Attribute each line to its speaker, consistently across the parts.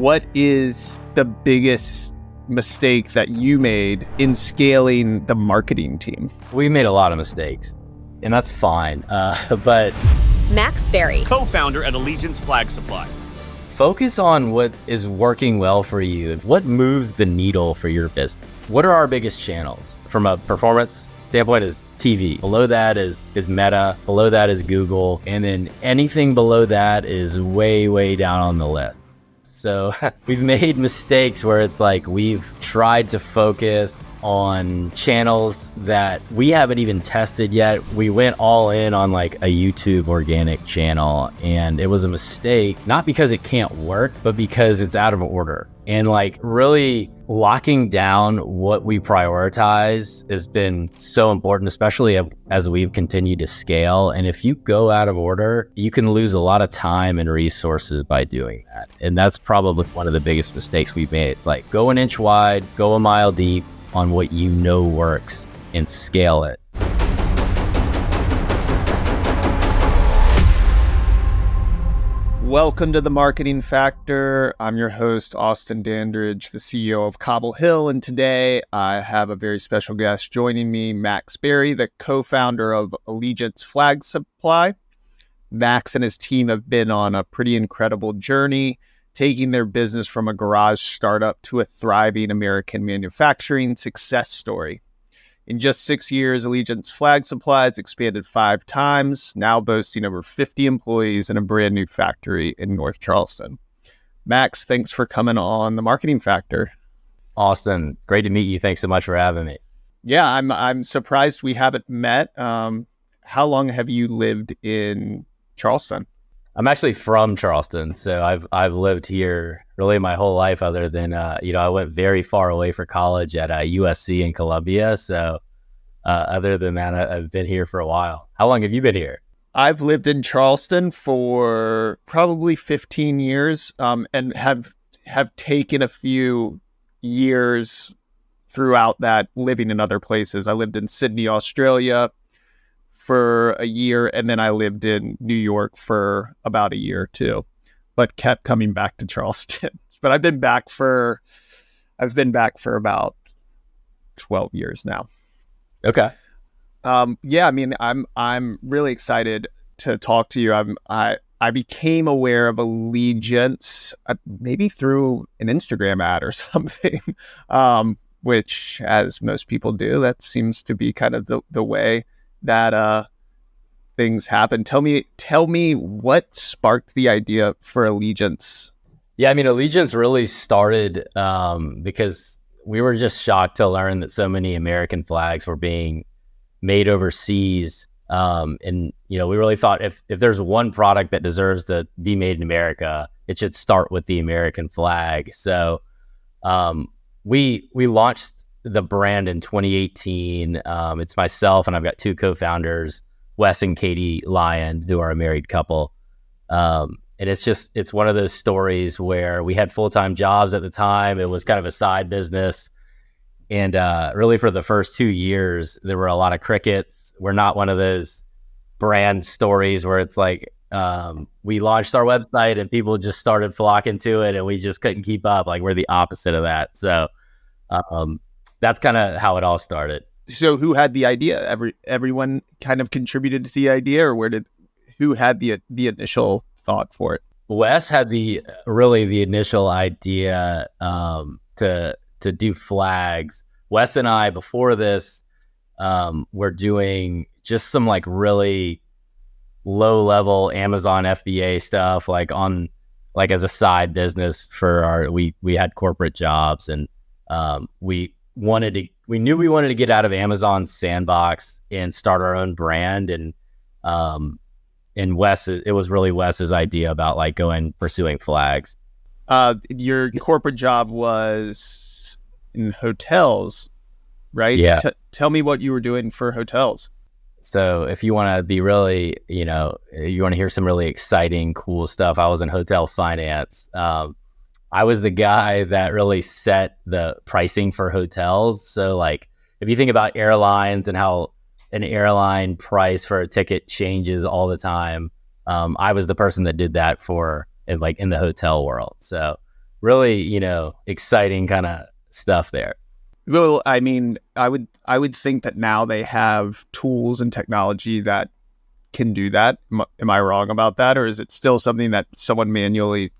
Speaker 1: what is the biggest mistake that you made in scaling the marketing team?
Speaker 2: We made a lot of mistakes, and that's fine. But
Speaker 3: Max Berry,
Speaker 4: co-founder at Allegiance Flag Supply.
Speaker 2: Focus on what is working well for you. What moves the needle for your business? What are our biggest channels? From a performance standpoint is TV. Below that is Meta. Below that is Google. And then anything below that is way, way down on the list. So we've made mistakes where it's like we've tried to focus on channels that we haven't even tested yet. We went all in on like a YouTube organic channel, and it was a mistake, not because it can't work, but because it's out of order. And like really locking down what we prioritize has been so important, especially as we've continued to scale. And if you go out of order, you can lose a lot of time and resources by doing that. And that's probably one of the biggest mistakes we've made. It's like go an inch wide, go a mile deep on what you know works and scale it.
Speaker 1: Welcome to The Marketing Factor. I'm your host, Austin Dandridge, the CEO of Cobble Hill. And today I have a very special guest joining me, Max Berry, the co-founder of Allegiance Flag Supply. Max and his team have been on a pretty incredible journey, taking their business from a garage startup to a thriving American manufacturing success story. In just 6 years, Allegiance Flag Supply has expanded 5 times, now boasting over 50 employees in a brand new factory in North Charleston. Max, thanks for coming on The Marketing Factor.
Speaker 2: Austin, great to meet you. Thanks so much for having me.
Speaker 1: Yeah, I'm surprised we haven't met. How long have you lived in Charleston?
Speaker 2: I'm actually from Charleston, so I've lived here really my whole life. Other than I went very far away for college at USC in Columbia. So other than that, I've been here for a while. How long have you been here?
Speaker 1: I've lived in Charleston for probably 15 years, and have taken a few years throughout that living in other places. I lived in Sydney, Australia for a year, and then I lived in New York for about a year too, but kept coming back to Charleston. But I've been back for about 12 years now.
Speaker 2: Okay.
Speaker 1: Yeah, I mean, I'm really excited to talk to you. I became aware of Allegiance maybe through an Instagram ad or something, which, as most people do, that seems to be kind of the way that things happen. Tell me what sparked the idea for Allegiance.
Speaker 2: Yeah, I mean, Allegiance really started because we were just shocked to learn that so many American flags were being made overseas. And we really thought if there's one product that deserves to be made in America, it should start with the American flag. So we launched the brand in 2018. It's myself, and I've got 2 co-founders, Wes and Katie Lyon, who are a married couple. And it's one of those stories where we had full-time jobs at the time. It was kind of a side business. And really for the first 2 years, there were a lot of crickets. We're not one of those brand stories where it's like we launched our website and people just started flocking to it and we just couldn't keep up. Like we're the opposite of that. So that's kind of how it all started.
Speaker 1: So who had the idea? Everyone kind of contributed to the idea, or who had the initial thought for it?
Speaker 2: Wes had the initial idea to do flags. Wes and I, before this, were doing just some like really low level Amazon FBA stuff, like as a side business for we had corporate jobs, and we knew we wanted to get out of Amazon's sandbox and start our own brand. And it was really Wes's idea about like pursuing flags.
Speaker 1: Your corporate job was in hotels, right?
Speaker 2: Yeah.
Speaker 1: Tell me what you were doing for hotels.
Speaker 2: So if you want to be really, you want to hear some really exciting, cool stuff, I was in hotel finance. I was the guy that really set the pricing for hotels. So like, if you think about airlines and how an airline price for a ticket changes all the time, I was the person that did that in the hotel world. So really, exciting kind of stuff there.
Speaker 1: Well, I mean, I would think that now they have tools and technology that can do that. Am I wrong about that, or is it still something that someone manually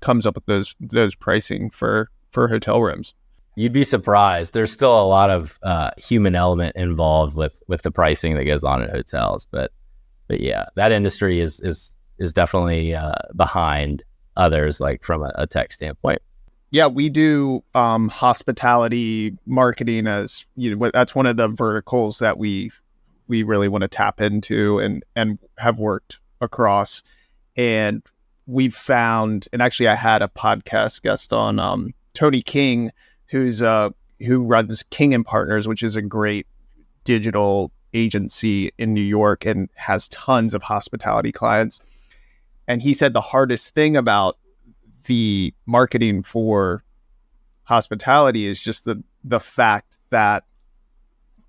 Speaker 1: comes up with those pricing for hotel rooms?
Speaker 2: You'd be surprised. There's still a lot of human element involved with the pricing that goes on in hotels, but yeah, that industry is definitely behind others, like from a tech standpoint.
Speaker 1: Yeah, we do hospitality marketing as that's one of the verticals that we really want to tap into and have worked across. And we've found, and actually I had a podcast guest on, Tony King, who runs King and Partners, which is a great digital agency in New York and has tons of hospitality clients. And he said the hardest thing about the marketing for hospitality is just the fact that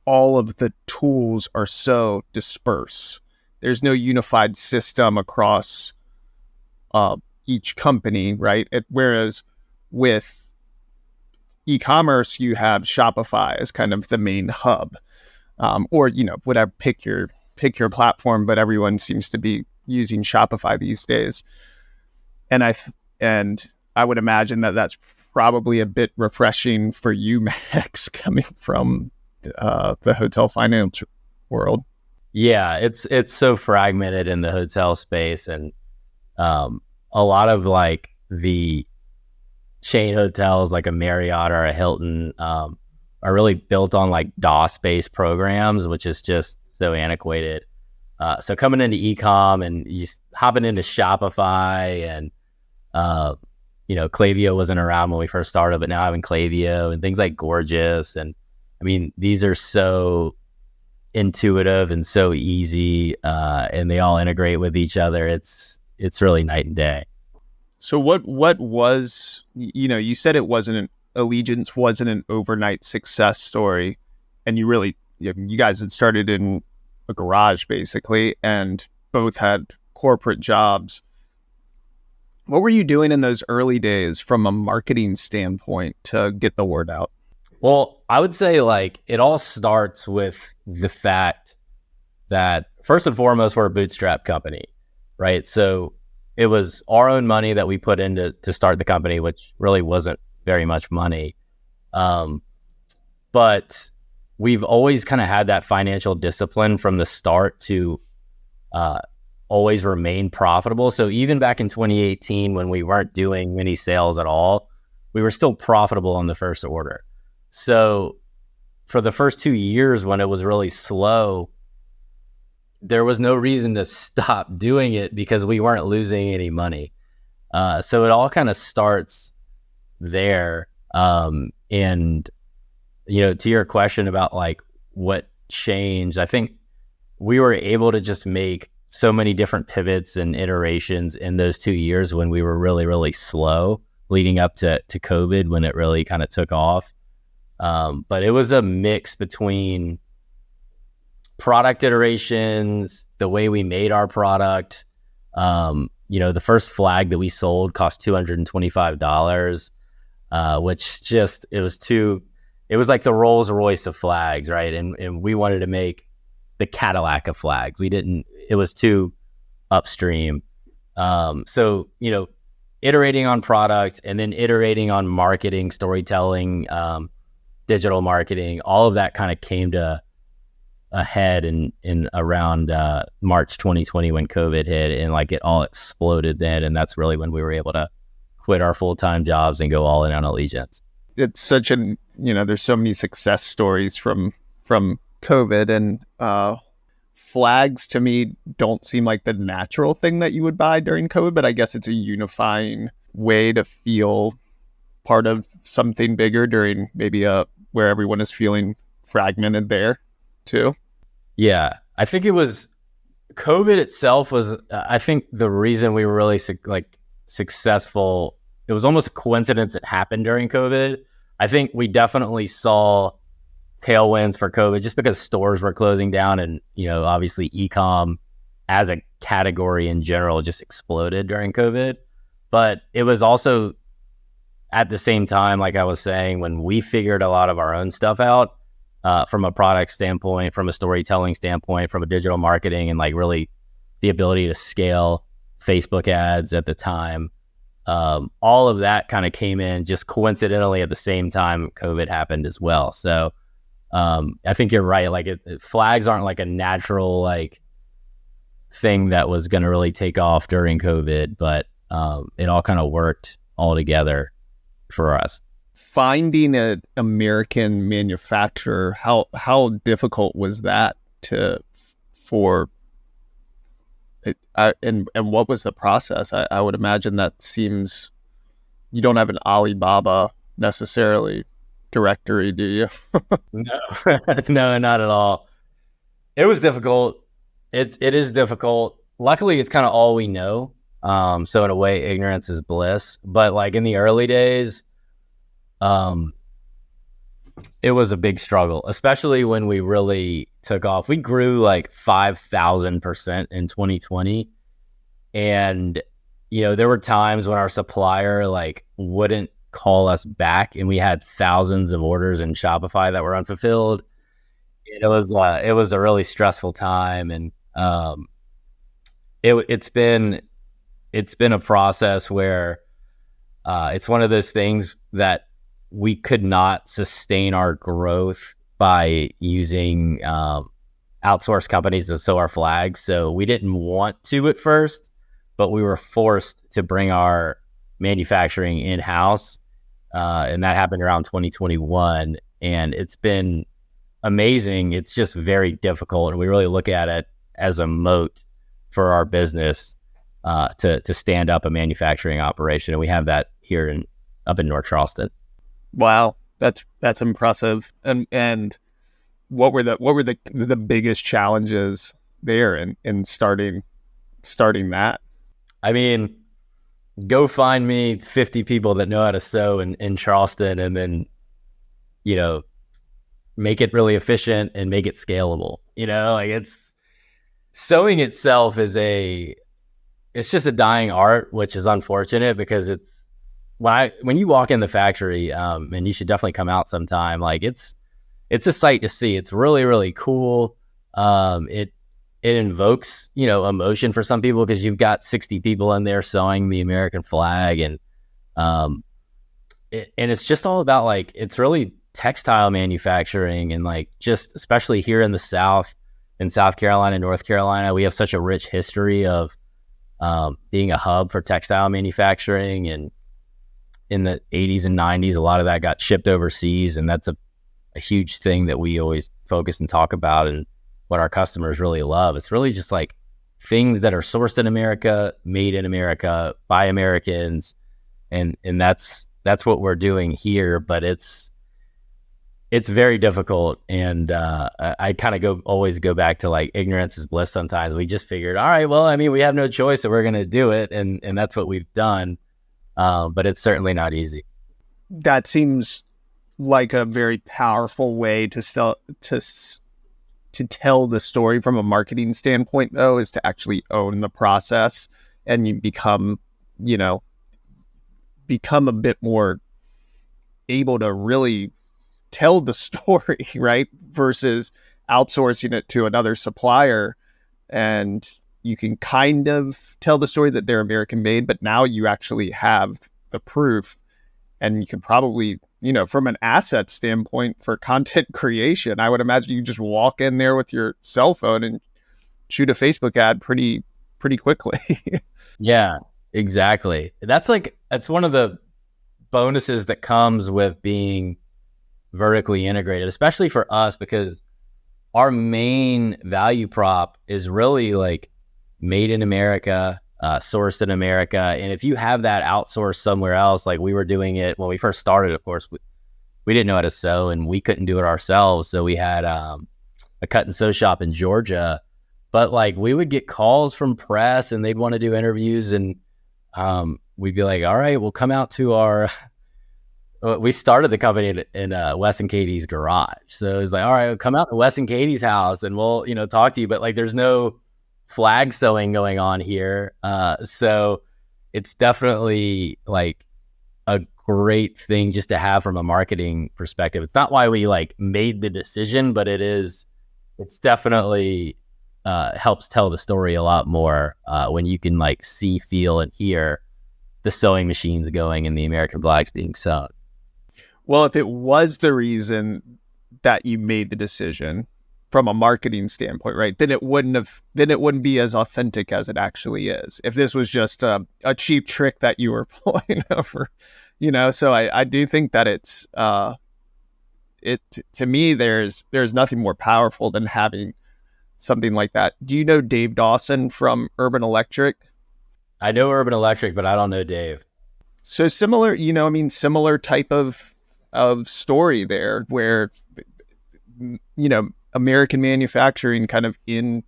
Speaker 1: all of the tools are so dispersed. There's no unified system across each company, right? Whereas with e-commerce, you have Shopify as kind of the main hub, or whatever, pick your platform, but everyone seems to be using Shopify these days. And I would imagine that that's probably a bit refreshing for you, Max, coming from the hotel finance world.
Speaker 2: Yeah, it's so fragmented in the hotel space, and a lot of like the chain hotels like a Marriott or a Hilton are really built on like DOS-based programs, which is just so antiquated. So coming into e-com and you hopping into Shopify and Klaviyo wasn't around when we first started, but now having Klaviyo and things like Gorgeous, and I mean these are so intuitive and so easy, and they all integrate with each other. It's really night and day.
Speaker 1: So what was, you said Allegiance wasn't an overnight success story, and you guys had started in a garage basically and both had corporate jobs. What were you doing in those early days from a marketing standpoint to get the word out?
Speaker 2: Well, I would say like it all starts with the fact that first and foremost, we're a bootstrap company, right? So it was our own money that we put in to start the company, which really wasn't very much money. But we've always kind of had that financial discipline from the start to always remain profitable. So even back in 2018, when we weren't doing many sales at all, we were still profitable on the first order. So for the first 2 years when it was really slow, there was no reason to stop doing it because we weren't losing any money. So it all kind of starts there. And, to your question about like what changed, I think we were able to just make so many different pivots and iterations in those 2 years when we were really, really slow leading up to COVID when it really kind of took off. But it was a mix between product iterations, the way we made our product. The first flag that we sold cost $225, which it was like the Rolls Royce of flags, right? And we wanted to make the Cadillac of flags. It was too upstream. So, iterating on product and then iterating on marketing, storytelling, digital marketing, all of that kind of came to a head in around March 2020 when COVID hit, and like it all exploded then. And that's really when we were able to quit our full-time jobs and go all in on Allegiance.
Speaker 1: It's such there's so many success stories from COVID, and flags to me don't seem like the natural thing that you would buy during COVID, but I guess it's a unifying way to feel part of something bigger during maybe where everyone is feeling fragmented there too.
Speaker 2: Yeah, I think it was COVID itself was, I think the reason we were really successful, it was almost a coincidence it happened during COVID. I think we definitely saw tailwinds for COVID just because stores were closing down, and obviously e-com as a category in general just exploded during COVID. But it was also at the same time, like I was saying, when we figured a lot of our own stuff out, from a product standpoint, from a storytelling standpoint, from a digital marketing, and like really the ability to scale Facebook ads at the time, all of that kind of came in just coincidentally at the same time COVID happened as well. So I think you're right. Like flags aren't like a natural like thing that was going to really take off during COVID, but it all kind of worked all together for us.
Speaker 1: Finding an American manufacturer, how difficult was that for it? And what was the process? I would imagine that seems, you don't have an Alibaba necessarily directory, do you?
Speaker 2: No, no, not at all. It was difficult. It is difficult. Luckily, it's kind of all we know. So in a way, ignorance is bliss. But like in the early days, it was a big struggle, especially when we really took off. We grew like 5,000% in 2020. And, you know, there were times when our supplier like wouldn't call us back, and we had thousands of orders in Shopify that were unfulfilled. It was a really stressful time. And, it's been a process where, it's one of those things that we could not sustain our growth by using outsourced companies to sew our flags. So we didn't want to at first, but we were forced to bring our manufacturing in-house. And that happened around 2021. And it's been amazing. It's just very difficult. And we really look at it as a moat for our business to stand up a manufacturing operation. And we have that here up in North Charleston.
Speaker 1: Wow, that's impressive. And what were the biggest challenges there in starting that?
Speaker 2: I mean, go find me 50 people that know how to sew in Charleston, and then, you know, make it really efficient and make it scalable. You know, like sewing itself it's just a dying art, which is unfortunate because when you walk in the factory, and you should definitely come out sometime, like it's a sight to see. It's really, really cool. It invokes, you know, emotion for some people because you've got 60 people in there sewing the American flag, and it's just all about like, it's really textile manufacturing, and like just especially here in the South, in South Carolina, North Carolina, we have such a rich history of being a hub for textile manufacturing. And in the 80s and 90s, a lot of that got shipped overseas, and that's a huge thing that we always focus and talk about, and what our customers really love. It's really just like things that are sourced in America, made in America by Americans, and that's what we're doing here. But it's very difficult, and I kind of always go back to like ignorance is bliss. Sometimes we just figured, all right, well, I mean, we have no choice, so we're going to do it, and that's what we've done. But it's certainly not easy.
Speaker 1: That seems like a very powerful way to tell the story from a marketing standpoint, though, is to actually own the process, and you become a bit more able to really tell the story, right? Versus outsourcing it to another supplier, and you can kind of tell the story that they're American made, but now you actually have the proof, and you can probably, you know, from an asset standpoint for content creation, I would imagine you just walk in there with your cell phone and shoot a Facebook ad pretty quickly.
Speaker 2: Yeah, exactly. That's one of the bonuses that comes with being vertically integrated, especially for us, because our main value prop is really like made in America, sourced in America. And if you have that outsourced somewhere else, like we were doing it when we first started, of course, we didn't know how to sew, and we couldn't do it ourselves. So we had a cut and sew shop in Georgia, but like we would get calls from press, and they'd want to do interviews, and we'd be like, all right, we'll come out to we started the company in Wes and Katie's garage. So it was like, all right, we'll come out to Wes and Katie's house, and we'll, you know, talk to you. But like, there's no flag sewing going on here. So it's definitely like a great thing just to have from a marketing perspective. It's not why we like made the decision, but it's definitely helps tell the story a lot more when you can like see, feel, and hear the sewing machines going and the American flags being sewn.
Speaker 1: Well, if it was the reason that you made the decision from a marketing standpoint, right, then it wouldn't be as authentic as it actually is. If this was just a cheap trick that you were pulling over, so I do think that it's to me, there's nothing more powerful than having something like that. Do you know Dave Dawson from Urban Electric?
Speaker 2: I know Urban Electric, but I don't know Dave.
Speaker 1: So similar, similar type of story there, where American manufacturing kind of in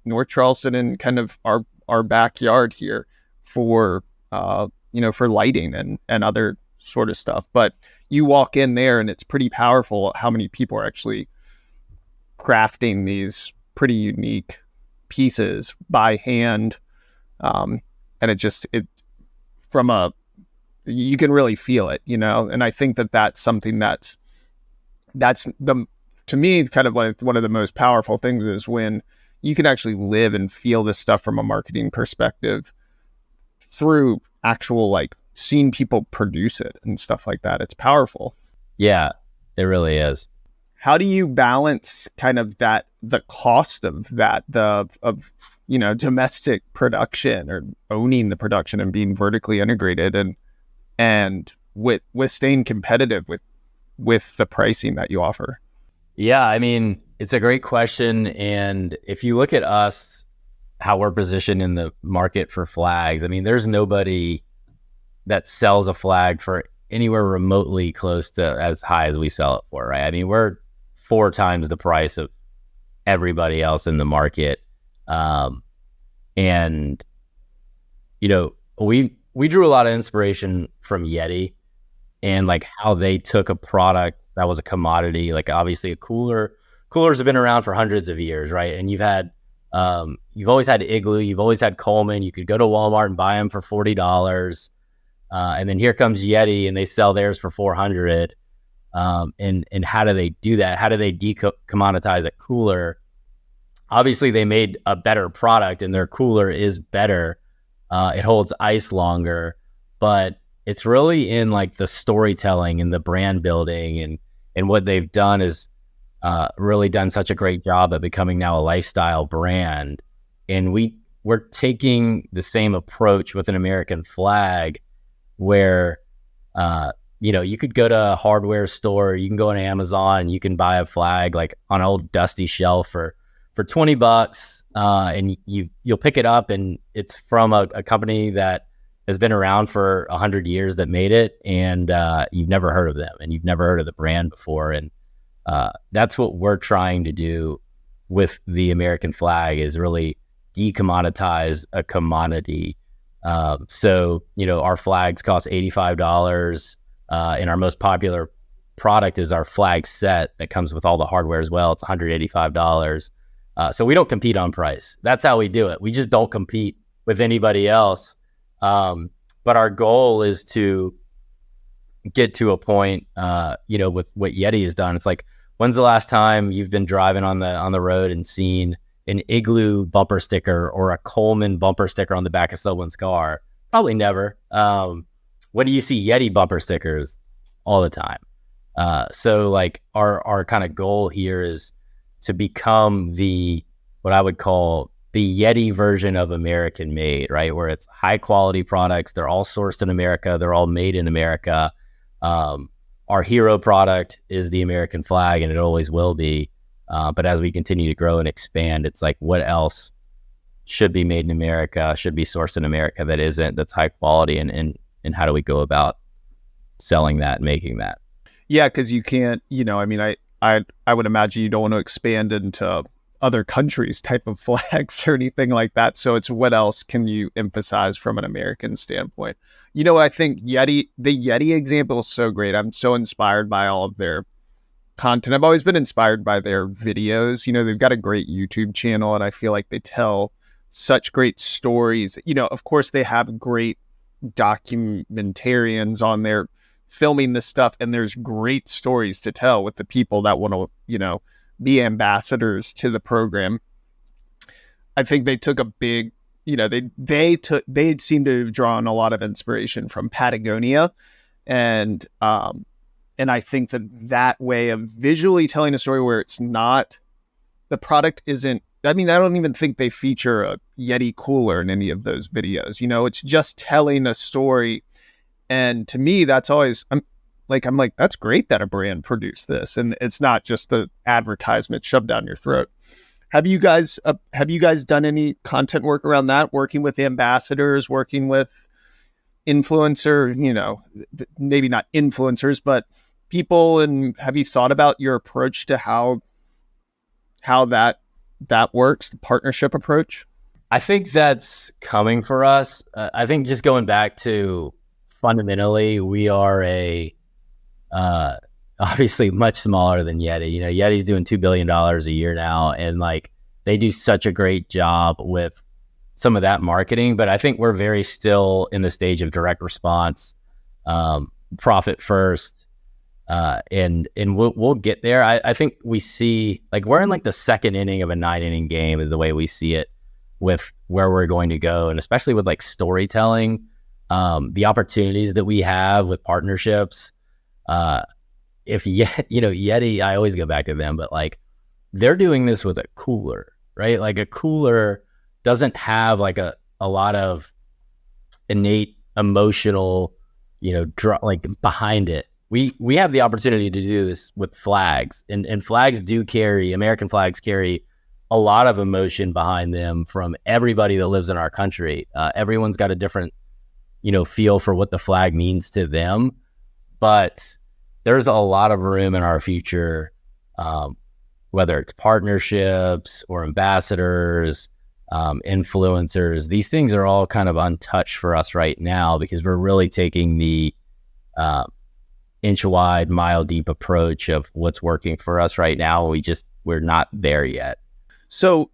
Speaker 1: North Charleston and kind of our backyard here for for lighting and other sort of stuff. But you walk in there and it's pretty powerful how many people are actually crafting these pretty unique pieces by hand. And you can really feel it, and I think that's something that's to me, kind of like one of the most powerful things is when you can actually live and feel this stuff from a marketing perspective through actual, like, seeing people produce it and stuff like that. It's powerful.
Speaker 2: Yeah, it really is.
Speaker 1: How do you balance kind of the cost of that, domestic production or owning the production and being vertically integrated and with staying competitive with the pricing that you offer?
Speaker 2: Yeah, I mean, it's a great question. And if you look at us, how we're positioned in the market for flags, I mean, there's nobody that sells a flag for anywhere remotely close to as high as we sell it for, right? I mean, we're 4 times the price of everybody else in the market. And, we drew a lot of inspiration from Yeti and like how they took a product that was a commodity, like obviously coolers have been around for hundreds of years, right? And you've always had Igloo, you've always had Coleman. You could go to Walmart and buy them for $40. And then here comes Yeti and they sell theirs for $400. And how do they do that? How do they decommoditize a cooler? Obviously they made a better product and their cooler is better. It holds ice longer, but it's really in like the storytelling and the brand building and what they've done is really done such a great job at becoming now a lifestyle brand. And we're taking the same approach with an American flag where, you could go to a hardware store, you can go on Amazon, you can buy a flag like on an old dusty shelf for $20, and you'll pick it up and it's from a company that has been around for 100 years that made it, and you've never heard of them and you've never heard of the brand before. And that's what we're trying to do with the American flag, is really decommoditize a commodity. So our flags cost $85, and our most popular product is our flag set that comes with all the hardware as well. It's $185. So we don't compete on price. That's how we do it. We just don't compete with anybody else. But our goal is to get to a point, with what Yeti has done. It's like, when's the last time you've been driving on the road and seen an Igloo bumper sticker or a Coleman bumper sticker on the back of someone's car? Probably never. When do you see Yeti bumper stickers? All the time. So like our kind of goal here is to become what I would call the Yeti version of American made, right? Where it's high quality products. They're all sourced in America. They're all made in America. Our hero product is the American flag, and it always will be. But as we continue to grow and expand, it's like, what else should be made in America, should be sourced in America that isn't, that's high quality, and how do we go about selling that and making that?
Speaker 1: Yeah, because you can't, I would imagine you don't want to expand into other countries' type of flags or anything like that. So it's, what else can you emphasize from an American standpoint? I think the Yeti example is so great. I'm so inspired by all of their content. I've always been inspired by their videos. They've got a great YouTube channel, and I feel like they tell such great stories. Of course, they have great documentarians on their filming this stuff, and there's great stories to tell with the people that want to, be ambassadors to the program. I think they took a big, they seem to have drawn a lot of inspiration from Patagonia, and I think that way of visually telling a story where it's not, the product isn't, I don't even think they feature a Yeti cooler in any of those videos. It's just telling a story. And to me, that's always, I'm like, that's great that a brand produced this. And it's not just the advertisement shoved down your throat. Have you guys done any content work around that? Working with ambassadors, working with influencer, maybe not influencers, but people, and have you thought about your approach to how that works, the partnership approach?
Speaker 2: I think that's coming for us. I think just going back to fundamentally, we are obviously much smaller than Yeti. Yeti's doing $2 billion a year now, and like they do such a great job with some of that marketing. But I think we're very still in the stage of direct response, profit first. And we'll get there. I think we see, like, we're in like the second inning of a 9-inning game is the way we see it with where we're going to go. And especially with like storytelling, the opportunities that we have with partnerships. Yeti, I always go back to them, but like they're doing this with a cooler, right? Like a cooler doesn't have like a lot of innate emotional, like behind it. We have the opportunity to do this with flags, and flags American flags carry a lot of emotion behind them from everybody that lives in our country. Everyone's got a different, feel for what the flag means to them, but there's a lot of room in our future, whether it's partnerships or ambassadors, influencers. These things are all kind of untouched for us right now because we're really taking the inch wide, mile deep approach of what's working for us right now. We're not there yet.
Speaker 1: So,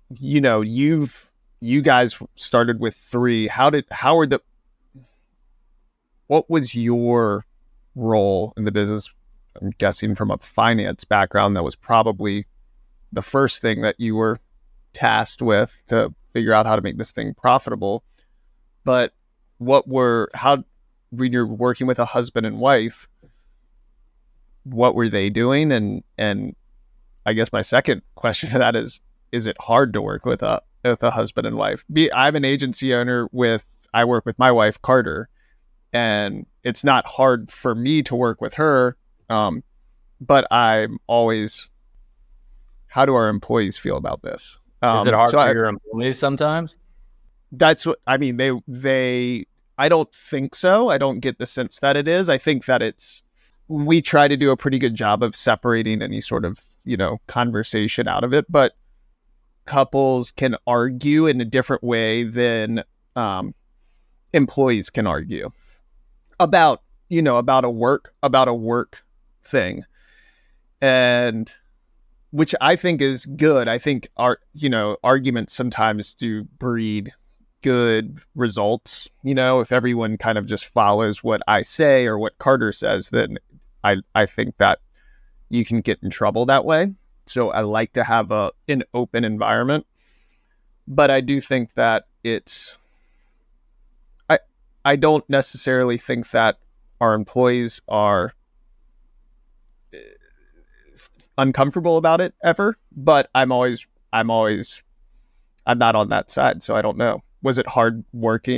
Speaker 1: you guys started with 3. What was your role in the business? I'm guessing from a finance background, that was probably the first thing that you were tasked with to figure out how to make this thing profitable. But when you're working with a husband and wife, what were they doing? And I guess my second question to that is it hard to work with a husband and wife? I'm an agency owner I work with my wife, Carter, and it's not hard for me to work with her. But I'm always, how do our employees feel about this?
Speaker 2: Is it hard for your employees sometimes?
Speaker 1: That's what, I don't think so. I don't get the sense that it is. I think that we try to do a pretty good job of separating any sort of, conversation out of it, but couples can argue in a different way than employees can argue about a work thing. And which I think is good. I think arguments sometimes do breed good results. If everyone kind of just follows what I say or what Carter says, then I think that you can get in trouble that way. So I like to have an open environment, but I do think that I don't necessarily think that our employees are uncomfortable about it ever, but I'm not on that side. So I don't know. Was it hard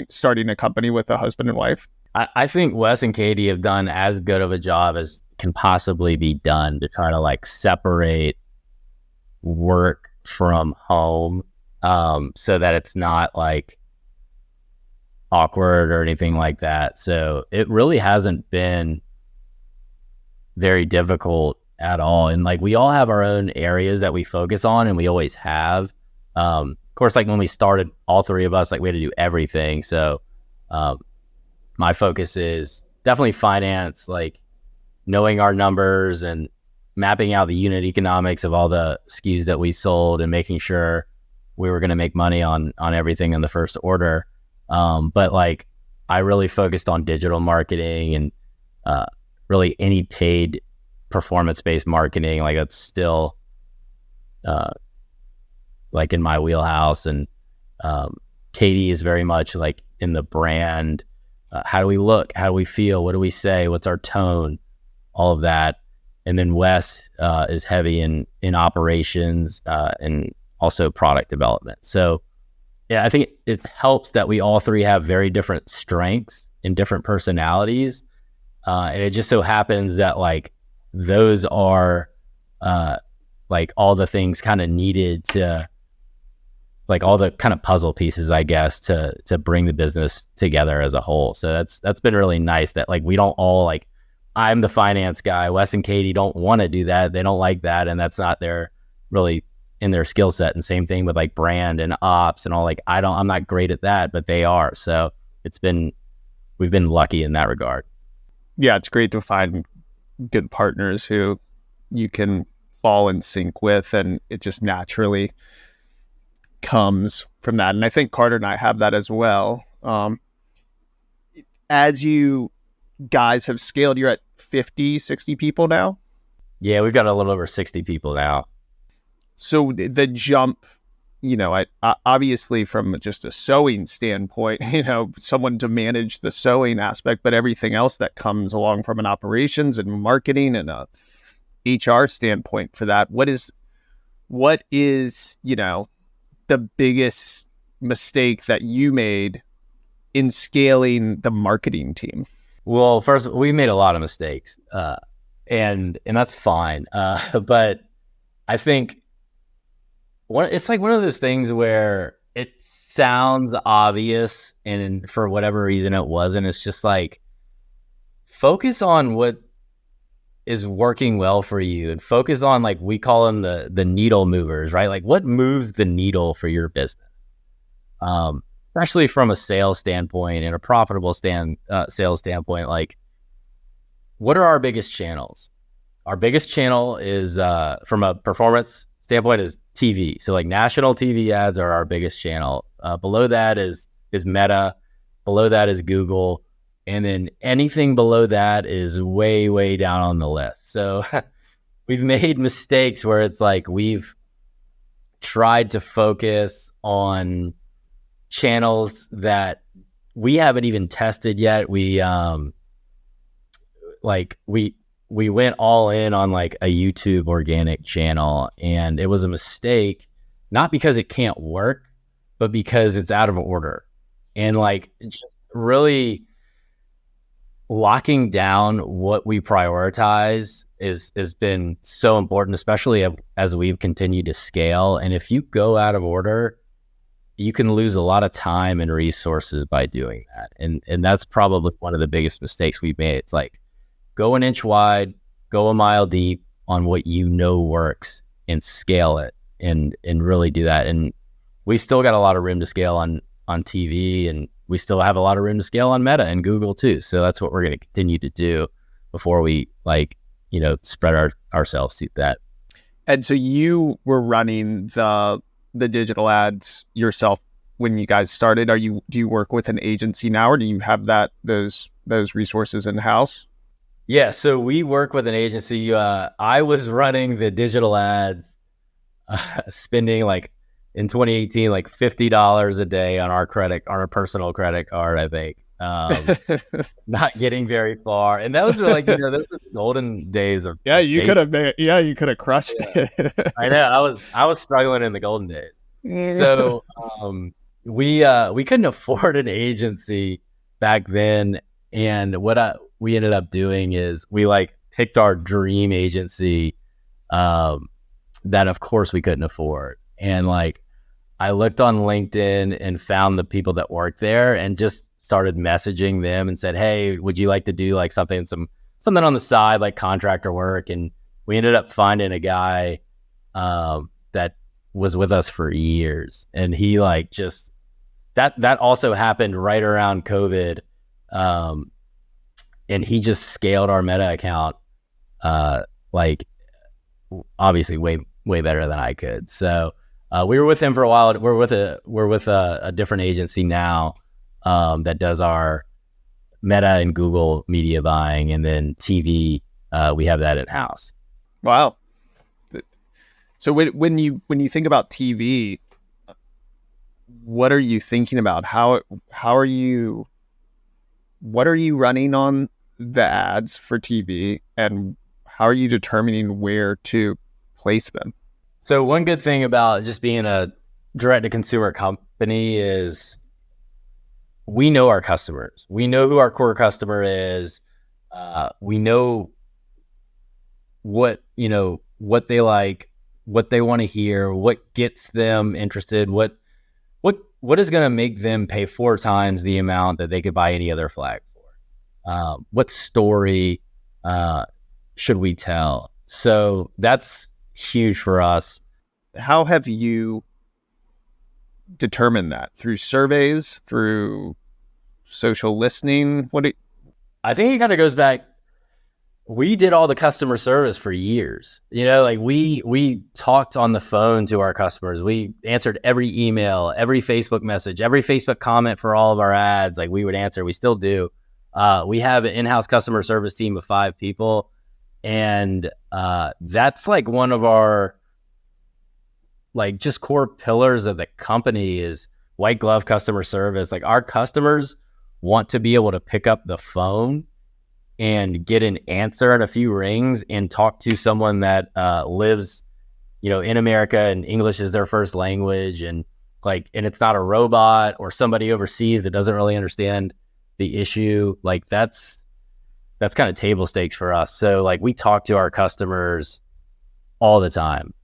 Speaker 1: starting a company with a husband and wife?
Speaker 2: I think Wes and Katie have done as good of a job as can possibly be done to try to like separate work from home, so that it's not like awkward or anything like that. So it really hasn't been very difficult at all. And like, we all have our own areas that we focus on, and we always have. Of course, like when we started, all 3 of us, like we had to do everything. So my focus is definitely finance, like knowing our numbers and mapping out the unit economics of all the SKUs that we sold and making sure we were going to make money on everything in the first order. But like, I really focused on digital marketing and really any paid performance-based marketing. Like that's still like in my wheelhouse. And Katie is very much like in the brand. How do we look? How do we feel? What do we say? What's our tone? All of that. And then Wes is heavy in operations and also product development. So yeah, I think it helps that we all three have very different strengths and different personalities. And it just so happens that like those are like all the things kind of needed to, like all the kind of puzzle pieces, I guess, to bring the business together as a whole. So that's been really nice that like we don't all like, I'm the finance guy, Wes and Katie don't want to do that. They don't like that. And that's not their really in their skill set. And same thing with like brand and ops and all, like, I'm not great at that, but they are. So we've been lucky in that regard.
Speaker 1: Yeah, it's great to find good partners who you can fall in sync with, and it just naturally comes from that. And I think Carter and I have that as well. As you guys have scaled, you're at 50, 60 people now?
Speaker 2: Yeah, we've got a little over 60 people now.
Speaker 1: So the jump, I obviously from just a sewing standpoint, someone to manage the sewing aspect, but everything else that comes along from an operations and marketing and a HR standpoint for that, what is, the biggest mistake that you made in scaling the marketing team?
Speaker 2: Well, first, we made a lot of mistakes, and that's fine. But I think it's like one of those things where it sounds obvious, and for whatever reason it wasn't. It's just like focus on what is working well for you, and focus on, like, we call them the needle movers, right? Like what moves the needle for your business, especially from a sales standpoint and a profitable sales standpoint. Like, what are our biggest channels? Our biggest channel is from a performance standpoint is TV. So like national TV ads are our biggest channel. Below that is Meta. Below that is Google. And then anything below that is way, way down on the list. So we've made mistakes where it's like we've tried to focus on channels that we haven't even tested yet. We went all in on like a YouTube organic channel, and it was a mistake, not because it can't work, but because it's out of order. And like just really locking down what we prioritize has been so important, especially as we've continued to scale. And if you go out of order, you can lose a lot of time and resources by doing that. And that's probably one of the biggest mistakes we've made. It's like, go an inch wide, go a mile deep on what works, and scale it and really do that. And we've still got a lot of room to scale on TV, and we still have a lot of room to scale on Meta and Google too. So that's what we're going to continue to do before we spread ourselves to that.
Speaker 1: And so you were running the digital ads yourself when you guys started. Do you work with an agency now, or do you have those resources in house?
Speaker 2: Yeah, so we work with an agency. I was running the digital ads, spending like in 2018, like $50 a day on our personal credit card, I think. Not getting very far. And those were like, those were the golden days of
Speaker 1: you could have crushed it.
Speaker 2: I know. I was struggling in the golden days. So we couldn't afford an agency back then. And what we ended up doing is we like picked our dream agency that of course we couldn't afford. And like I looked on LinkedIn and found the people that worked there and just started messaging them and said, hey, would you like to do like something on the side, like contractor work? And we ended up finding a guy that was with us for years. And he like just, that also happened right around COVID. And he just scaled our Meta account, like obviously way better than I could. So we were with him for a while. We're with a different agency now that does our Meta and Google media buying, and then TV, we have that in-house.
Speaker 1: Wow. So when you think about TV, what are you thinking about? What are you running on the ads for TV, and how are you determining where to place them?
Speaker 2: So one good thing about just being a direct-to-consumer company is we know our customers. We know who our core customer is. We know what they like, what they want to hear, what gets them interested, what is going to make them pay 4 times the amount that they could buy any other flag for. What story should we tell? So that's huge for us.
Speaker 1: How have you determined that? Through surveys, through social listening?
Speaker 2: I think it kind of goes back. We did all the customer service for years. Like we talked on the phone to our customers. We answered every email, every Facebook message, every Facebook comment for all of our ads. Like we would answer. We still do. We have an in-house customer service team of 5 people, and that's like one of our like just core pillars of the company is white glove customer service. Like our customers want to be able to pick up the phone and get an answer and a few rings and talk to someone that lives, in America, and English is their first language, and it's not a robot or somebody overseas that doesn't really understand the issue. Like that's kind of table stakes for us. So like we talk to our customers all the time,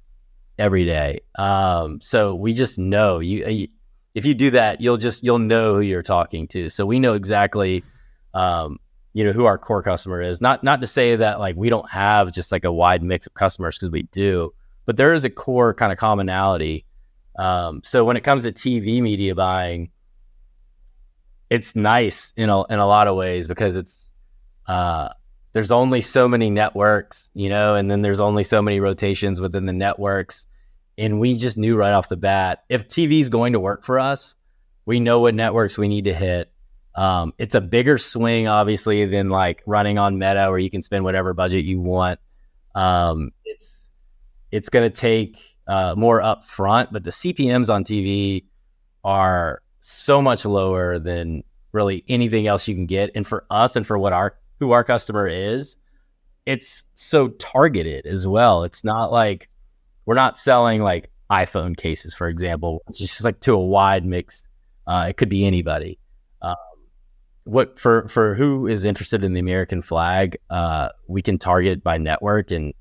Speaker 2: every day. So we just know if you do that, you'll know who you're talking to. So we know exactly, who our core customer is. Not to say that like we don't have just like a wide mix of customers, because we do, but there is a core kind of commonality. So when it comes to TV media buying, it's nice in a lot of ways, because it's there's only so many networks, and then there's only so many rotations within the networks. And we just knew right off the bat, if TV is going to work for us, we know what networks we need to hit. It's a bigger swing, obviously, than like running on Meta, where you can spend whatever budget you want. It's going to take more upfront, but the CPMs on TV are so much lower than really anything else you can get. And for us, and for who our customer is, it's so targeted as well. It's not like we're not selling like iPhone cases, for example. It's just like to a wide mix. It could be anybody. What for who is interested in the American flag, we can target by network, and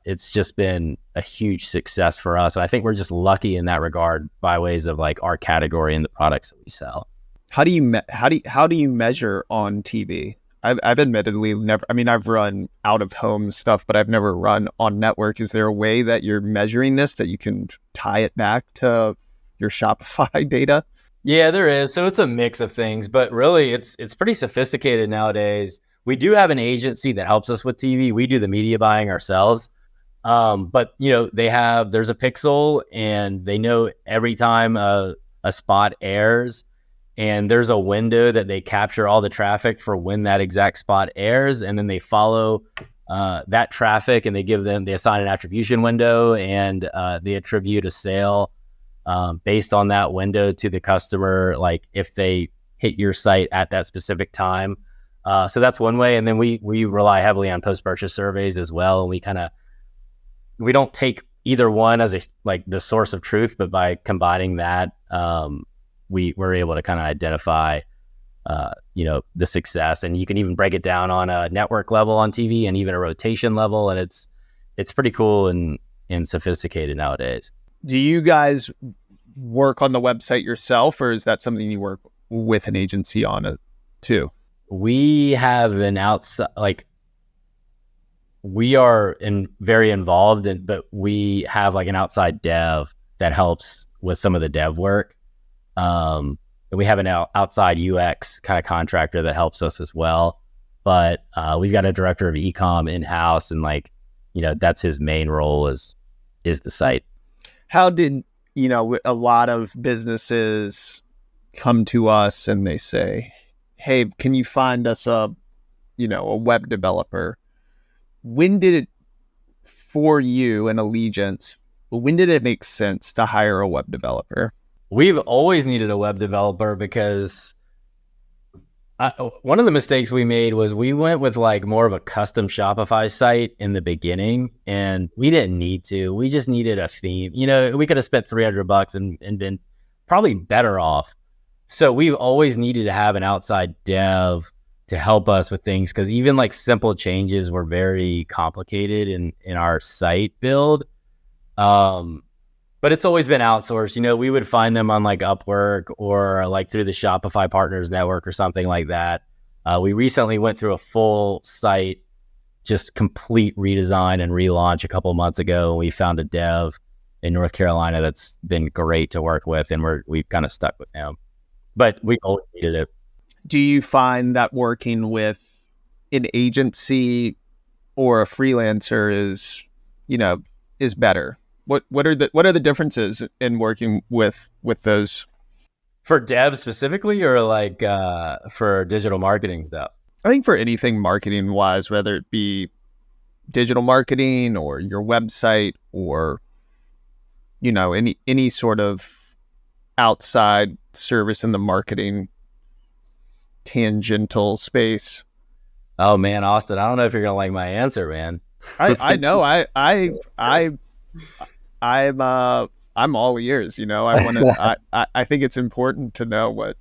Speaker 2: it's just been a huge success for us. And I think we're just lucky in that regard by ways of like our category and the products that we sell.
Speaker 1: How do you measure on TV? I've admittedly never. I mean, I've run out of home stuff, but I've never run on network. Is there a way that you're measuring this, that you can tie it back to your Shopify data?
Speaker 2: Yeah, there is. So it's a mix of things, but really it's pretty sophisticated nowadays. We do have an agency that helps us with TV. We do the media buying ourselves. But there's a pixel, and they know every time a spot airs, and there's a window that they capture all the traffic for when that exact spot airs. And then they follow that traffic, and they assign an attribution window, and they attribute a sale based on that window to the customer, like if they hit your site at that specific time. So that's one way. And then we rely heavily on post-purchase surveys as well. And we don't take either one as the source of truth, but by combining that, we're able to kind of identify, the success. And you can even break it down on a network level on TV, and even a rotation level. And it's pretty cool and sophisticated nowadays.
Speaker 1: Do you guys work on the website yourself, or is that something you work with an agency on it too?
Speaker 2: We have an outside, we are very involved in, but we have like an outside dev that helps with some of the dev work. And we have an outside UX kind of contractor that helps us as well. But we've got a director of e-com in-house, and that's his main role is the site.
Speaker 1: How did, a lot of businesses come to us and they say, hey, can you find us a web developer? When did it, for you and Allegiance, when did it make sense to hire a web developer?
Speaker 2: We've always needed a web developer because one of the mistakes we made was we went with like more of a custom Shopify site in the beginning, and we didn't need to. We just needed a theme. We could have spent $300 and been probably better off. So we've always needed to have an outside dev to help us with things, because even like simple changes were very complicated in our site build. But it's always been outsourced. We would find them on like Upwork or like through the Shopify Partners Network or something like that. We recently went through a full site, just complete redesign and relaunch a couple of months ago. And we found a dev in North Carolina that's been great to work with, and we've kind of stuck with him. But we always needed it.
Speaker 1: Do you find that working with an agency or a freelancer is better? What are the differences in working with those?
Speaker 2: For devs specifically, or like for digital marketing stuff?
Speaker 1: I think for anything marketing wise, whether it be digital marketing or your website or any sort of outside service in the marketing tangential space.
Speaker 2: Oh man, Austin, I don't know if you're gonna like my answer, man.
Speaker 1: I know. I'm all ears. I want to. I think it's important to know what.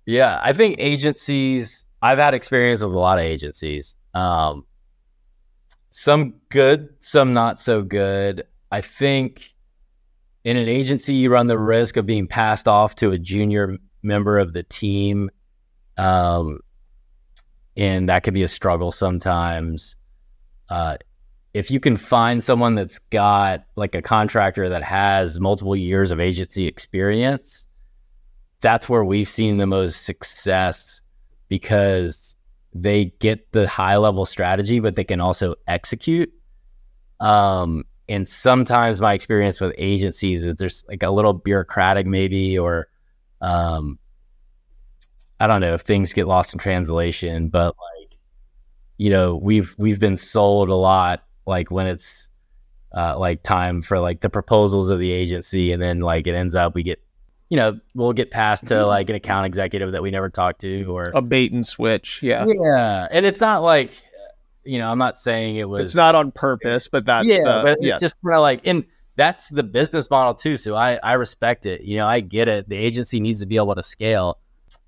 Speaker 2: Yeah, I think agencies. I've had experience with a lot of agencies. Some good, some not so good. I think in an agency, you run the risk of being passed off to a junior member of the team, and that could be a struggle sometimes. If you can find someone that's got like a contractor that has multiple years of agency experience, that's where we've seen the most success, because they get the high level strategy, but they can also execute. And sometimes my experience with agencies is there's like a little bureaucratic maybe, or I don't know if things get lost in translation, but like, we've been sold a lot, like when it's like time for like the proposals of the agency, and then like it ends up we'll get passed to like an account executive that we never talked to, or
Speaker 1: a bait and switch. Yeah.
Speaker 2: And it's not like, I'm not saying it was.
Speaker 1: It's not on purpose, but that's
Speaker 2: but it's just kind of like, and that's the business model too. So I respect it. I get it. The agency needs to be able to scale,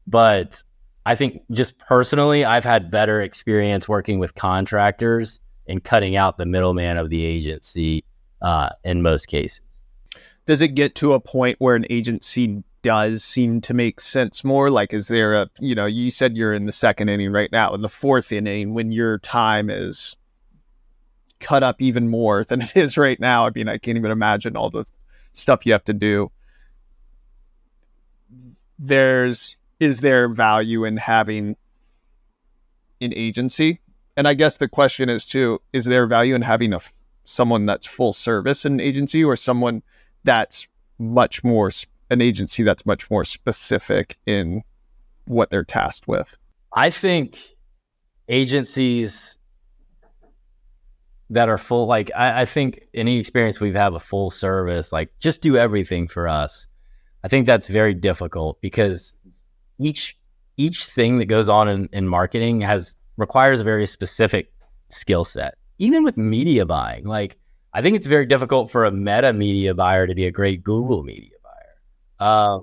Speaker 2: but I think just personally, I've had better experience working with contractors and cutting out the middleman of the agency in most cases.
Speaker 1: Does it get to a point where an agency does seem to make sense more? Like, is there you said you're in the second inning right now, in the fourth inning, when your time is cut up even more than it is right now. I mean, I can't even imagine all the stuff you have to do. Is there value in having an agency? And I guess the question is too, is there value in having someone that's full service in an agency, or someone that's an agency that's much more specific in what they're tasked with?
Speaker 2: I think agencies that are full, like I think any experience we've had with full service, like just do everything for us. I think that's very difficult, because each thing that goes on in marketing requires a very specific skill set. Even with media buying, like I think it's very difficult for a Meta media buyer to be a great Google media buyer.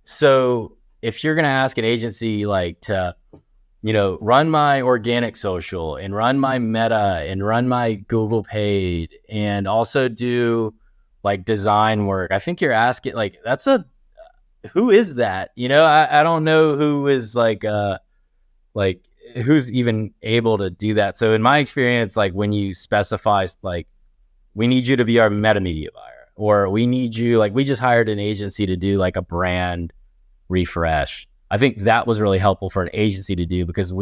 Speaker 2: So if you're going to ask an agency like to, run my organic social and run my Meta and run my Google paid and also do like design work, I think you're asking like, who is that? I don't know who is like who's even able to do that. So in my experience, like when you specify like, we need you to be our Meta media buyer, or we need you, like we just hired an agency to do like a brand refresh. I think that was really helpful for an agency to do, because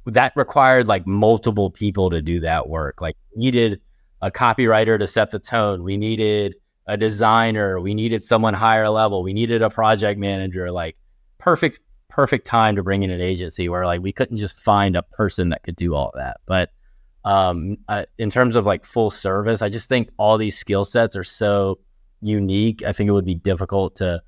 Speaker 2: that required like multiple people to do that work. Like we needed a copywriter to set the tone. We needed a designer. We needed someone higher level. We needed a project manager, like perfect perfect time to bring in an agency where like we couldn't just find a person that could do all of that. But in terms of like full service, I just think all these skill sets are so unique. I think it would be difficult to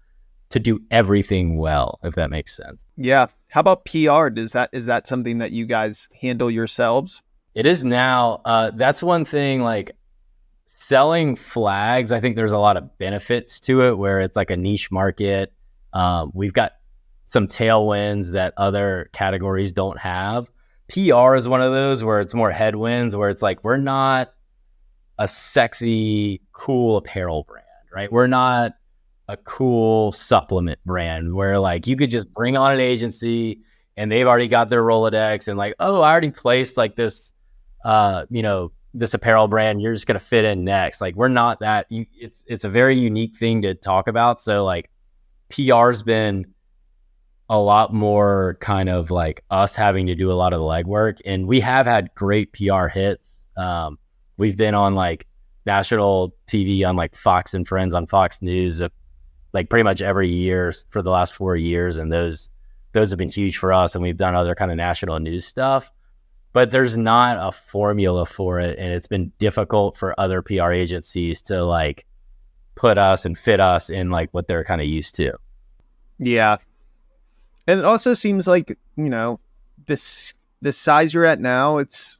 Speaker 2: do everything well, if that makes sense.
Speaker 1: Yeah. How about PR? Is that something that you guys handle yourselves?
Speaker 2: It is now. That's one thing, like selling flags, I think there's a lot of benefits to it where it's like a niche market. We've got some tailwinds that other categories don't have. PR is one of those where it's more headwinds, where it's like, we're not a sexy, cool apparel brand, right? We're not a cool supplement brand where like you could just bring on an agency and they've already got their Rolodex and like, oh, I already placed like this, this apparel brand, you're just going to fit in next. Like we're not that. It's a very unique thing to talk about. So like PR's been a lot more kind of like us having to do a lot of the legwork, and we have had great PR hits. We've been on like national TV on like Fox and Friends on Fox News, like pretty much every year for the last 4 years. And those have been huge for us. And we've done other kind of national news stuff, but there's not a formula for it. And it's been difficult for other PR agencies to like put us and fit us in like what they're kind of used to.
Speaker 1: Yeah. And it also seems like, this size you're at now, it's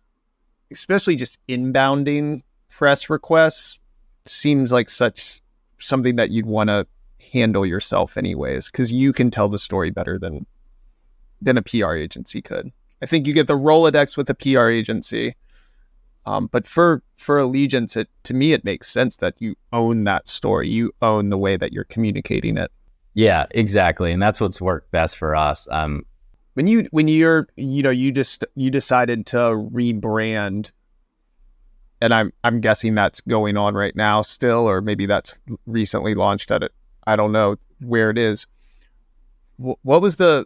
Speaker 1: especially just inbounding press requests seems like something that you'd want to handle yourself anyways, because you can tell the story better than a PR agency could. I think you get the Rolodex with a PR agency. But for Allegiance, to me, it makes sense that you own that story. You own the way that you're communicating it. Yeah,
Speaker 2: exactly. And that's what's worked best for us.
Speaker 1: When you decided to rebrand, and I'm guessing that's going on right now still, or maybe that's recently launched at it. I don't know where it is. What was the,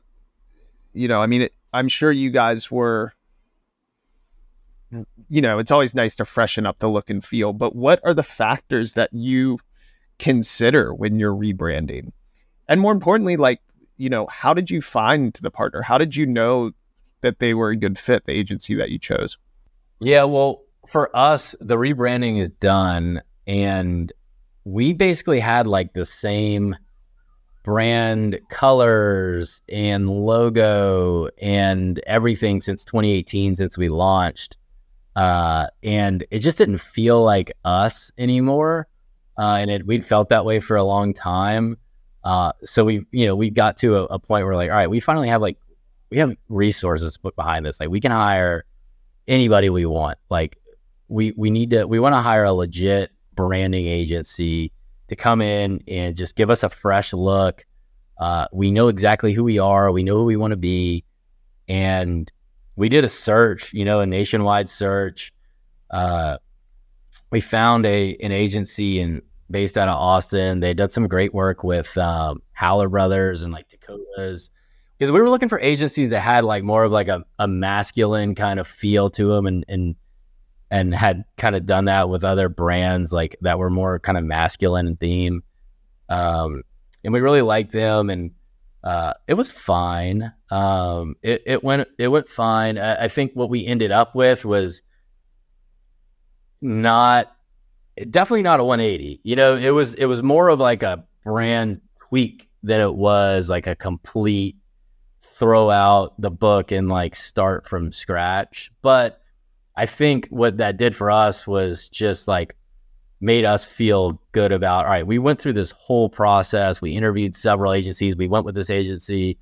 Speaker 1: I'm sure you guys were, it's always nice to freshen up the look and feel, but what are the factors that you consider when you're rebranding? And more importantly, like, how did you find the partner? How did you know that they were a good fit, the agency that you chose?
Speaker 2: Yeah, well, for us, the rebranding is done, and we basically had like the same brand colors and logo and everything since 2018, since we launched. And it just didn't feel like us anymore. And we'd felt that way for a long time. So we got to a point where like, all right, we finally have we have resources put behind this. Like we can hire anybody we want. Like we want to hire a legit branding agency to come in and just give us a fresh look. We know exactly who we are. We know who we want to be. And we did a search, a nationwide search. We found an agency based out of Austin. They did some great work with Howler Brothers and like Dakotas, because we were looking for agencies that had like more of like a masculine kind of feel to them, and had kind of done that with other brands like that were more kind of masculine in theme. And we really liked them, and it was fine. It went fine. I think what we ended up with was definitely not a 180. It was more of like a brand tweak than it was like a complete throw out the book and like start from scratch. But I think what that did for us was just like made us feel good about, all right, we went through this whole process. We interviewed several agencies. We went with this agency.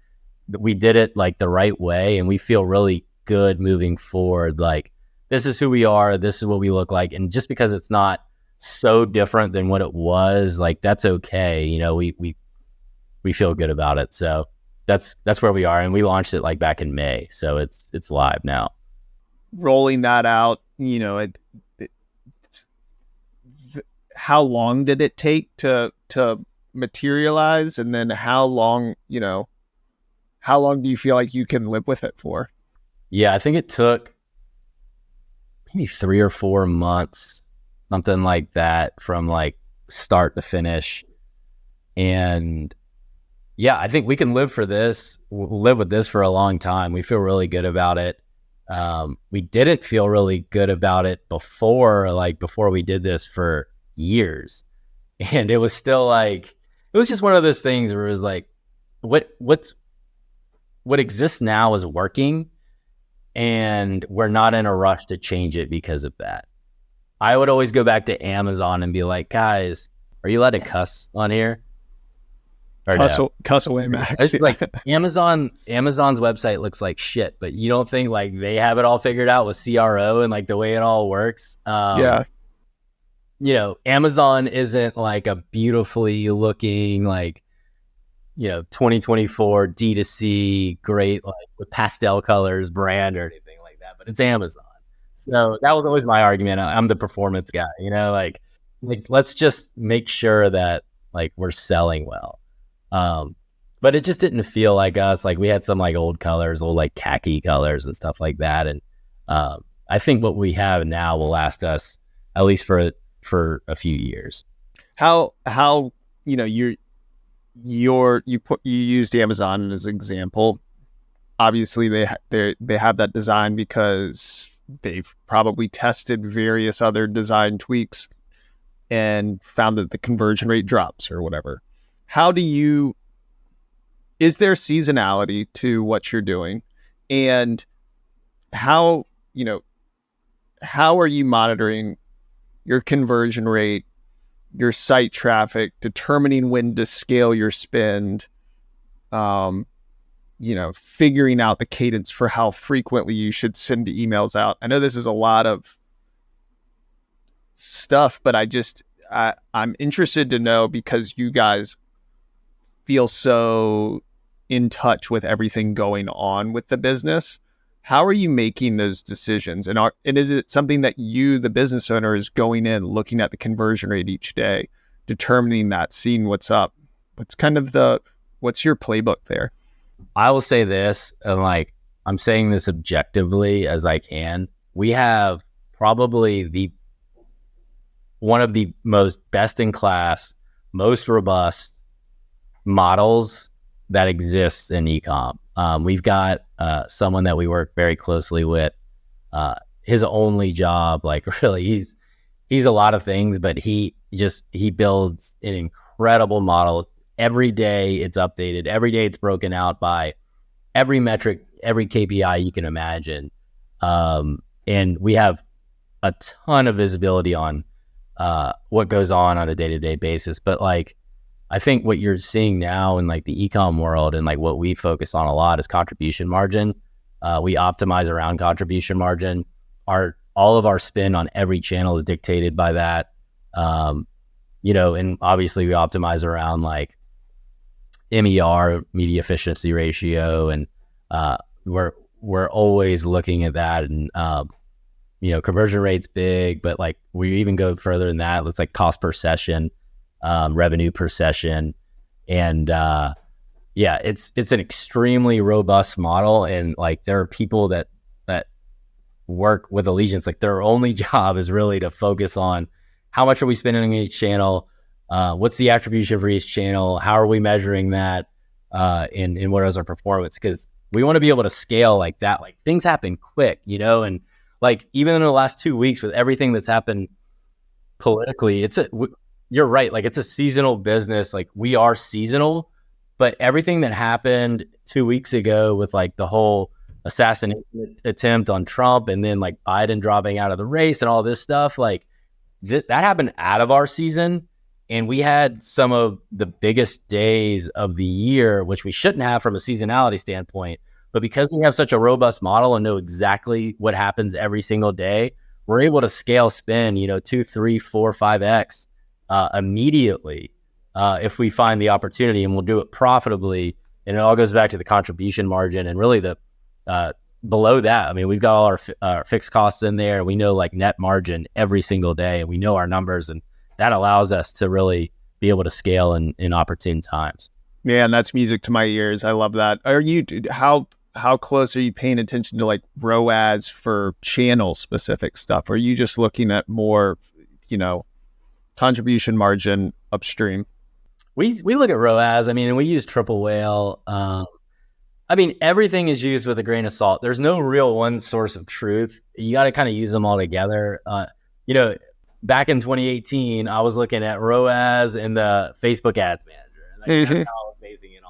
Speaker 2: We did it like the right way, and we feel really good moving forward. Like, this is who we are. This is what we look like. And just because it's not so different than what it was, like, that's okay. We feel good about it. So that's where we are. And we launched it like back in May. So it's live now.
Speaker 1: Rolling that out, how long did it take to materialize? And then how long do you feel like you can live with it for?
Speaker 2: Yeah, I think it took maybe 3 or 4 months, something like that, from like start to finish. And Yeah, I think we can live with this for a long time. We feel really good about it. We didn't feel really good about it before we did this for years. And it was still like, it was just one of those things where it was like, what exists now is working, and we're not in a rush to change it because of that. I would always go back to Amazon and be like, guys, are you allowed to cuss on here?
Speaker 1: Cuss away, Max.
Speaker 2: It's like Amazon's website looks like shit, but you don't think like they have it all figured out with CRO and like the way it all works?
Speaker 1: Yeah.
Speaker 2: You know, Amazon isn't like a beautifully looking, like, you know, 2024 D2C, great, like with pastel colors brand or anything like that, but it's Amazon. So that was always my argument. I'm the performance guy, you know, like let's just make sure that like we're selling well. But it just didn't feel like us. Like we had some like old colors, old like khaki colors and stuff like that. And I think what we have now will last us at least for a few years.
Speaker 1: How you know you used Amazon as an example. Obviously, they have that design because they've probably tested various other design tweaks and found that the conversion rate drops or whatever. Is there seasonality to what you're doing, and how are you monitoring your conversion rate, your site traffic, determining when to scale your spend, figuring out the cadence for how frequently you should send the emails out? I know this is a lot of stuff, but I'm interested to know, because you guys feel so in touch with everything going on with the business. How are you making those decisions? And is it something that you, the business owner, is going in, looking at the conversion rate each day, determining that, seeing what's up? What's your playbook there?
Speaker 2: I will say this, and like I'm saying this objectively as I can. We have probably one of the most best in class, most robust models that exists in e-com. We've got someone that we work very closely with. His only job, like really, he's a lot of things, but he builds an incredible model. Every day it's updated. Every day it's broken out by every metric, every KPI you can imagine. And we have a ton of visibility on what goes on a day-to-day basis. But like, I think what you're seeing now in like the e-com world, and like what we focus on a lot, is contribution margin. We optimize around contribution margin. All of our spend on every channel is dictated by that. And obviously we optimize around like MER, media efficiency ratio, and we're always looking at that. And conversion rate's big, but like we even go further than that. It's like cost per session, revenue per session, and it's an extremely robust model. And like there are people that work with Allegiance, like their only job is really to focus on how much are we spending on each channel, what's the attribution for each channel, how are we measuring that, and what is our performance, because we want to be able to scale like that. Like things happen quick, and like even in the last 2 weeks with everything that's happened politically, you're right, like it's a seasonal business. Like we are seasonal, but everything that happened 2 weeks ago with like the whole assassination attempt on Trump, and then like Biden dropping out of the race and all this stuff, like that happened out of our season. And we had some of the biggest days of the year, which we shouldn't have from a seasonality standpoint. But because we have such a robust model and know exactly what happens every single day, we're able to scale spend, 2, 3, 4, 5x immediately if we find the opportunity, and we'll do it profitably. And it all goes back to the contribution margin, and really the below that, I mean, we've got all our fixed costs in there. We know like net margin every single day, and we know our numbers, and that allows us to really be able to scale in opportune times.
Speaker 1: Man, that's music to my ears. I love that. How close are you paying attention to like ROAS for channel specific stuff? Or are you just looking at more, contribution margin upstream?
Speaker 2: We look at ROAS. I mean, and we use triple whale. I mean, everything is used with a grain of salt. There's no real one source of truth. You got to kind of use them all together. You know, back in 2018, I was looking at ROAS and the Facebook Ads Manager, and that's how I was basing it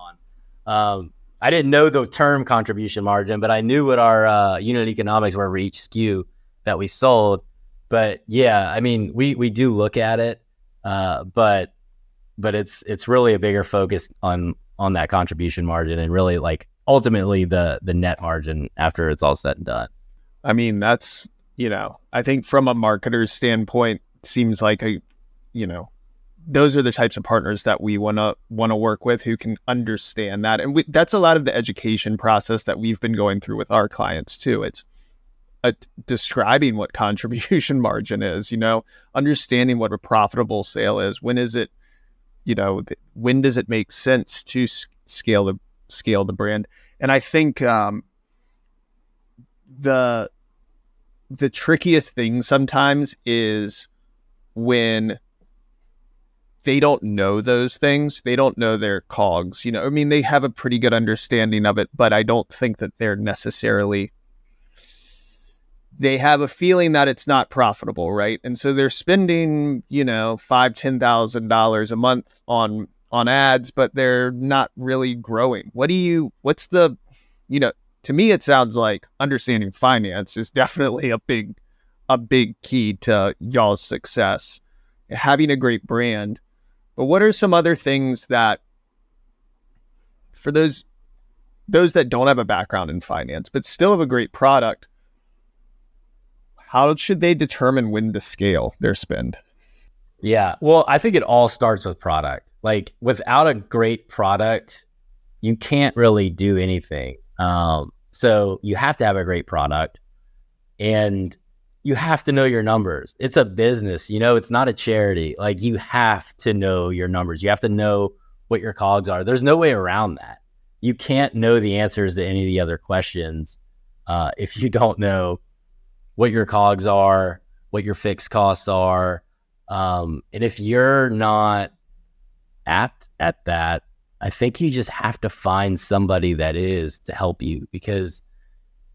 Speaker 2: on. I didn't know the term contribution margin, but I knew what our unit economics were for each SKU that we sold. But yeah, I mean, we do look at it, but it's really a bigger focus on that contribution margin and really like ultimately the net margin after it's all said and done.
Speaker 1: I mean, that's, I think from a marketer's standpoint, seems like those are the types of partners that we want to work with who can understand that. And that's a lot of the education process that we've been going through with our clients too. It's describing what contribution margin is, understanding what a profitable sale is. When is it, when does it make sense to scale the brand? And I think the trickiest thing sometimes is when they don't know those things. They don't know their COGS. I mean, they have a pretty good understanding of it, but I don't think that they're necessarily, they have a feeling that it's not profitable, right? And so they're spending, $5,000-$10,000 a month on ads, but they're not really growing. To me, it sounds like understanding finance is definitely a big key to y'all's success, having a great brand. But what are some other things that, for those that don't have a background in finance, but still have a great product, how should they determine when to scale their spend?
Speaker 2: Yeah, well, I think it all starts with product. Like without a great product, you can't really do anything. So you have to have a great product and you have to know your numbers. It's a business, it's not a charity. Like you have to know your numbers. You have to know what your COGS are. There's no way around that. You can't know the answers to any of the other questions if you don't know what your COGS are, what your fixed costs are. And if you're not apt at that, I think you just have to find somebody that is to help you, because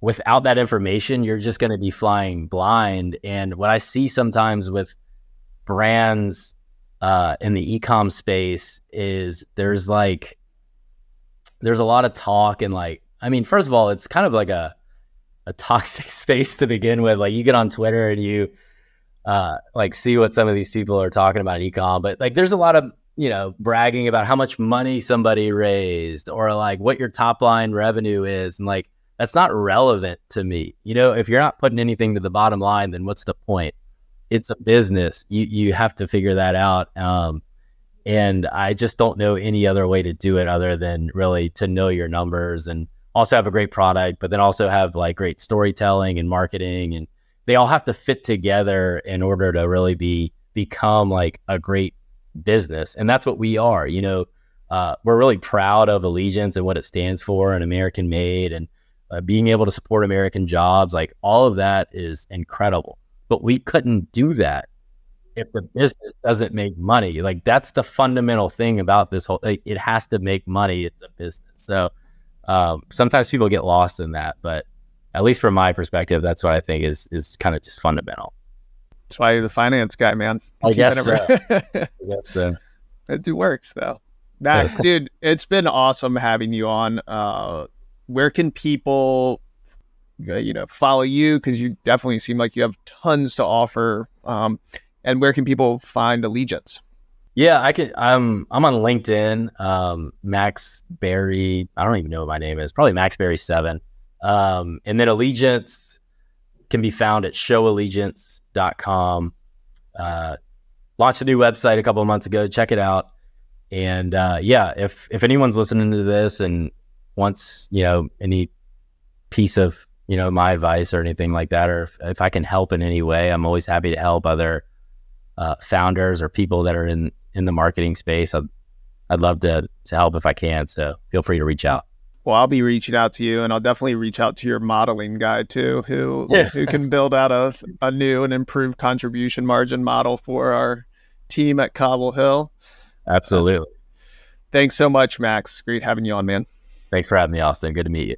Speaker 2: without that information, you're just going to be flying blind. And what I see sometimes with brands in the e-com space is there's a lot of talk and first of all, it's kind of like a toxic space to begin with. Like you get on Twitter and you see what some of these people are talking about in e-com, but there's a lot of bragging about how much money somebody raised or what your top line revenue is, and that's not relevant to me. If you're not putting anything to the bottom line, then what's the point? It's a business. You have to figure that out. And I just don't know any other way to do it other than really to know your numbers and also have a great product, but then also have great storytelling and marketing, and they all have to fit together in order to really become a great business. And that's what we are. We're really proud of Allegiance and what it stands for, and American made, and being able to support American jobs. All of that is incredible, but we couldn't do that if the business doesn't make money. That's the fundamental thing about this whole, it has to make money. It's a business. So sometimes people get lost in that, but at least from my perspective, that's what I think is kind of just fundamental.
Speaker 1: That's why you're the finance guy, man.
Speaker 2: I guess so.
Speaker 1: It works though. Max, dude, it's been awesome having you on. Where can people, follow you? Because you definitely seem like you have tons to offer. And where can people find Allegiance?
Speaker 2: Yeah, I'm on LinkedIn. Max Berry. I don't even know what my name is. Probably Max Berry 7. And then Allegiance can be found at showallegiance.com. Launched a new website a couple of months ago. Check it out. And if anyone's listening to this and wants any piece of my advice or anything like that, or if I can help in any way, I'm always happy to help other founders or people that are in the marketing space. I'd love to help if I can. So feel free to reach out.
Speaker 1: Well, I'll be reaching out to you, and I'll definitely reach out to your modeling guy too, who can build out a new and improved contribution margin model for our team at Cobble Hill.
Speaker 2: Absolutely.
Speaker 1: Thanks so much, Max. Great having you on, man.
Speaker 2: Thanks for having me, Austin. Good to meet you.